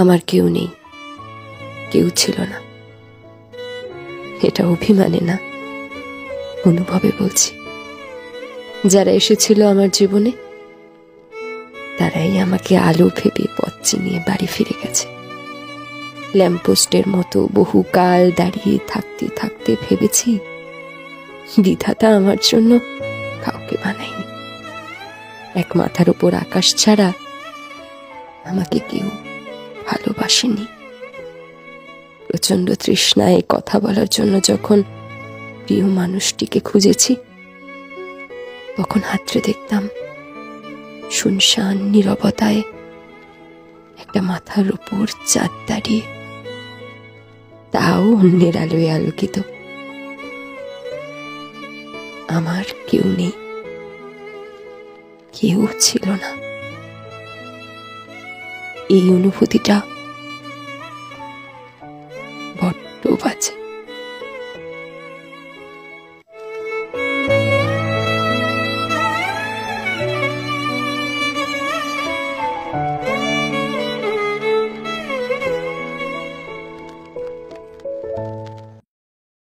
আমার কেউ নেই, কেউ ছিল না। এটা অভিমানে না, অনুভবে বলছি। যারা এসেছিল আমার জীবনে তারাই আমাকে আলো ভেবে পথ চিনিয়ে বাড়ি ফিরে গেছে। ল্যাম্পপোস্টের মতো বহুকাল দাঁড়িয়ে থাকতে থাকতে ভেবেছি বিধাতা আমার জন্য কাউকে বানায়নি। এক মাথার উপর আকাশ ছাড়া আমাকে কেউ ভালোবাসেনি। প্রচন্ড তৃষ্ণায় কথা বলার জন্য যখন প্রিয় মানুষটিকে খুঁজেছি, তখন হাতড়ে দেখতাম শুনশান নীরবতায় একটা মাথার উপর চাঁদ দাঁড়িয়ে, তাও অন্যের আলোয় আলোকিত। আমার কেউ নেই, কেউ ছিল না। এই অনুভূতিটা